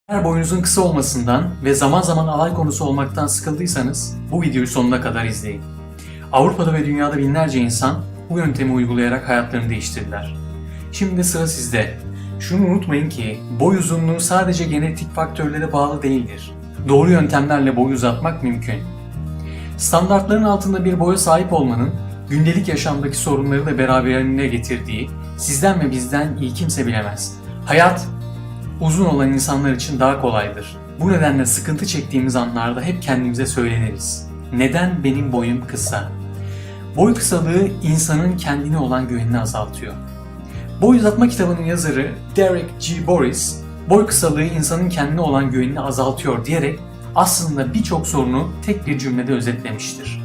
Eğer boyunuzun kısa olmasından ve zaman zaman alay konusu olmaktan sıkıldıysanız bu videoyu sonuna kadar izleyin. Avrupa'da ve dünyada binlerce insan bu yöntemi uygulayarak hayatlarını değiştirdiler. Şimdi de sıra sizde. Şunu unutmayın ki boy uzunluğu sadece genetik faktörlere bağlı değildir. Doğru yöntemlerle boy uzatmak mümkün. Standartların altında bir boya sahip olmanın gündelik yaşamdaki sorunları da beraberinde getirdiği sizden ve bizden iyi kimse bilemez. Hayat uzun olan insanlar için daha kolaydır. Bu nedenle sıkıntı çektiğimiz anlarda hep kendimize söyleniriz. Neden benim boyum kısa? Boy kısalığı insanın kendine olan güvenini azaltıyor. Boy uzatma kitabının yazarı Derek G. Boris, boy kısalığı insanın kendine olan güvenini azaltıyor diyerek aslında birçok sorunu tek bir cümlede özetlemiştir.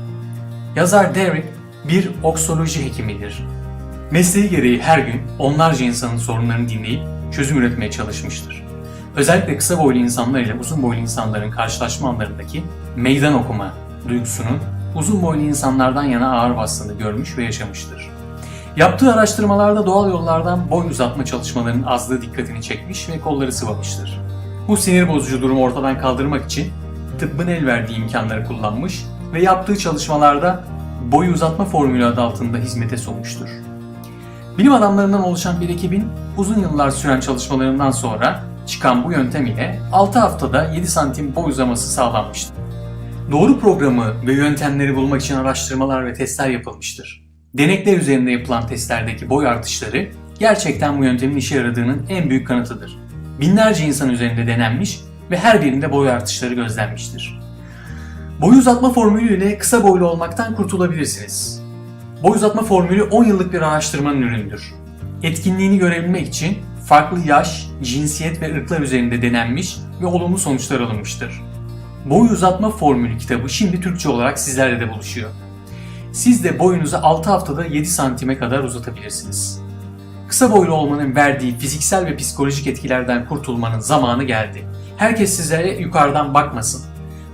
Yazar Derek bir oksoloji hekimidir. Mesleği gereği her gün onlarca insanın sorunlarını dinleyip çözüm üretmeye çalışmıştır. Özellikle kısa boylu insanlar ile uzun boylu insanların karşılaşma anlarındaki meydan okuma duygusunun uzun boylu insanlardan yana ağır bastığını görmüş ve yaşamıştır. Yaptığı araştırmalarda doğal yollardan boy uzatma çalışmalarının azlığı dikkatini çekmiş ve kolları sıvamıştır. Bu sinir bozucu durumu ortadan kaldırmak için tıbbın el verdiği imkanları kullanmış ve yaptığı çalışmalarda boy uzatma formülü adı altında hizmete sunmuştur. Bilim adamlarından oluşan bir ekibin uzun yıllar süren çalışmalarından sonra çıkan bu yöntem ile 6 haftada 7 santim boy uzaması sağlanmıştır. Doğru programı ve yöntemleri bulmak için araştırmalar ve testler yapılmıştır. Denekler üzerinde yapılan testlerdeki boy artışları gerçekten bu yöntemin işe yaradığının en büyük kanıtıdır. Binlerce insan üzerinde denenmiş ve her birinde boy artışları gözlenmiştir. Boy uzatma formülü ile kısa boylu olmaktan kurtulabilirsiniz. Boy uzatma formülü 10 yıllık bir araştırmanın ürünüdür. Etkinliğini görebilmek için farklı yaş, cinsiyet ve ırklar üzerinde denenmiş ve olumlu sonuçlar alınmıştır. Boy uzatma formülü kitabı şimdi Türkçe olarak sizlerle de buluşuyor. Siz de boyunuzu 6 haftada 7 santime kadar uzatabilirsiniz. Kısa boylu olmanın verdiği fiziksel ve psikolojik etkilerden kurtulmanın zamanı geldi. Herkes sizlere yukarıdan bakmasın.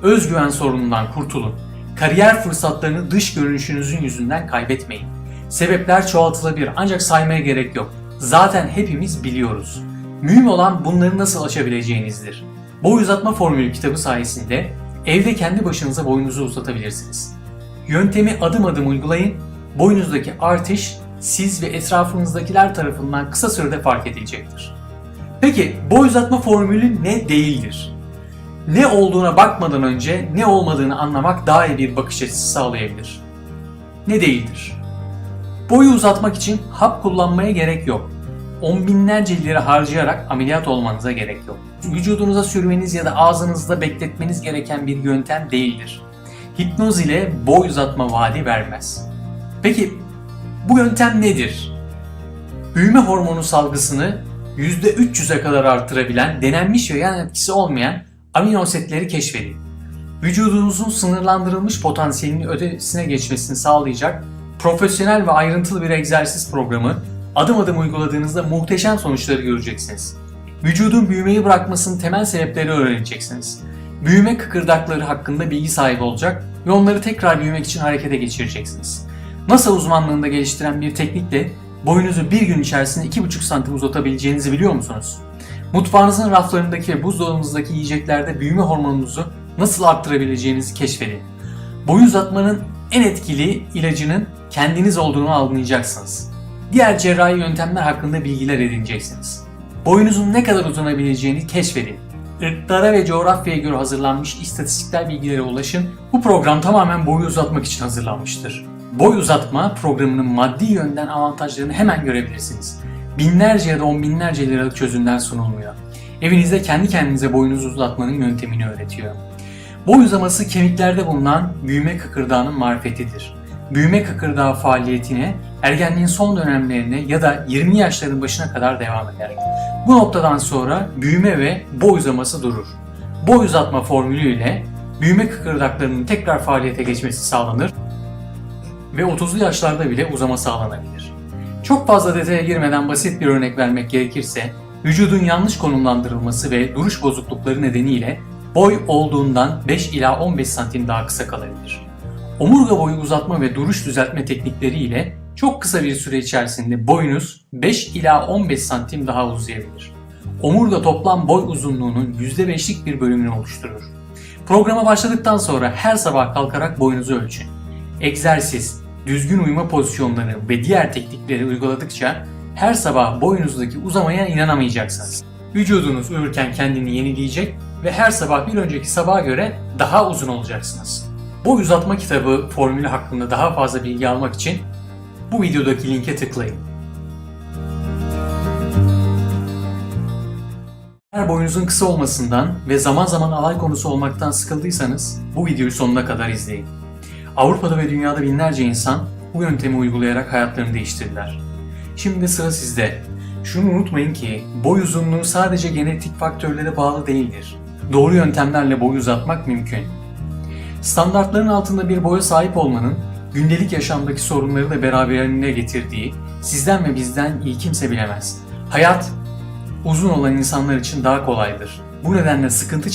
Özgüven sorunundan kurtulun. Kariyer fırsatlarını dış görünüşünüzün yüzünden kaybetmeyin. Sebepler çoğaltılabilir ancak saymaya gerek yok. Zaten hepimiz biliyoruz. Mühim olan bunları nasıl aşabileceğinizdir. Boy uzatma formülü kitabı sayesinde evde kendi başınıza boyunuzu uzatabilirsiniz. Yöntemi adım adım uygulayın. Boyunuzdaki artış siz ve etrafınızdakiler tarafından kısa sürede fark edilecektir. Peki boy uzatma formülü ne değildir? Ne olduğuna bakmadan önce ne olmadığını anlamak daha iyi bir bakış açısı sağlayabilir. Ne değildir? Boyu uzatmak için hap kullanmaya gerek yok. On binlerce lira harcayarak ameliyat olmanıza gerek yok. Vücudunuza sürmeniz ya da ağzınızda bekletmeniz gereken bir yöntem değildir. Hipnoz ile boy uzatma vaadi vermez. Peki bu yöntem nedir? Büyüme hormonu salgısını %300'e kadar artırabilen, denenmiş ve yan etkisi olmayan amino asitleri keşfedin. Vücudunuzun sınırlandırılmış potansiyelinin ötesine geçmesini sağlayacak profesyonel ve ayrıntılı bir egzersiz programı adım adım uyguladığınızda muhteşem sonuçları göreceksiniz. Vücudun büyümeyi bırakmasının temel sebepleri öğreneceksiniz. Büyüme kıkırdakları hakkında bilgi sahibi olacak ve onları tekrar büyümek için harekete geçireceksiniz. NASA uzmanlığında geliştiren bir teknikle boyunuzu bir gün içerisinde 2,5 santim uzatabileceğinizi biliyor musunuz? Mutfağınızın raflarındaki ve buzdolabınızdaki yiyeceklerde büyüme hormonunuzu nasıl arttırabileceğinizi keşfedin. Boy uzatmanın en etkili ilacının kendiniz olduğunu anlayacaksınız. Diğer cerrahi yöntemler hakkında bilgiler edineceksiniz. Boyunuzun ne kadar uzanabileceğini keşfedin. Irklara ve coğrafyaya göre hazırlanmış istatistiksel bilgilere ulaşın. Bu program tamamen boyu uzatmak için hazırlanmıştır. Boy uzatma programının maddi yönden avantajlarını hemen görebilirsiniz. Binlerce ya da on binlerce liralık çözümler sunulmuyor. Evinizde kendi kendinize boyunuzu uzatmanın yöntemini öğretiyor. Boy uzaması kemiklerde bulunan büyüme kıkırdağının marifetidir. Büyüme kıkırdağı faaliyetine ergenliğin son dönemlerine ya da 20 yaşların başına kadar devam eder. Bu noktadan sonra büyüme ve boy uzaması durur. Boy uzatma formülüyle büyüme kıkırdaklarının tekrar faaliyete geçmesi sağlanır ve 30'lu yaşlarda bile uzama sağlanabilir. Çok fazla detaya girmeden basit bir örnek vermek gerekirse, vücudun yanlış konumlandırılması ve duruş bozuklukları nedeniyle boy olduğundan 5 ila 15 santim daha kısa kalabilir. Omurga boyu uzatma ve duruş düzeltme teknikleri ile çok kısa bir süre içerisinde boyunuz 5 ila 15 santim daha uzayabilir. omurga toplam boy uzunluğunun %5'lik bir bölümünü oluşturur. Programa başladıktan sonra her sabah kalkarak boyunuzu ölçün. Egzersiz, düzgün uyuma pozisyonları ve diğer teknikleri uyguladıkça her sabah boyunuzdaki uzamaya inanamayacaksınız. Vücudunuz uyurken kendini yenileyecek ve her sabah bir önceki sabaha göre daha uzun olacaksınız. Boy uzatma kitabı formülü hakkında daha fazla bilgi almak için bu videodaki linke tıklayın. Eğer boyunuzun kısa olmasından ve zaman zaman alay konusu olmaktan sıkıldıysanız bu videoyu sonuna kadar izleyin. Avrupa'da ve dünyada binlerce insan bu yöntemi uygulayarak hayatlarını değiştirdiler. Şimdi de sıra sizde. Şunu unutmayın ki boy uzunluğu sadece genetik faktörlere bağlı değildir. Doğru yöntemlerle boy uzatmak mümkün. Standartların altında bir boya sahip olmanın gündelik yaşamdaki sorunları da beraberinde getirdiği sizden ve bizden iyi kimse bilemez. Hayat uzun olan insanlar için daha kolaydır. Bu nedenle sıkıntı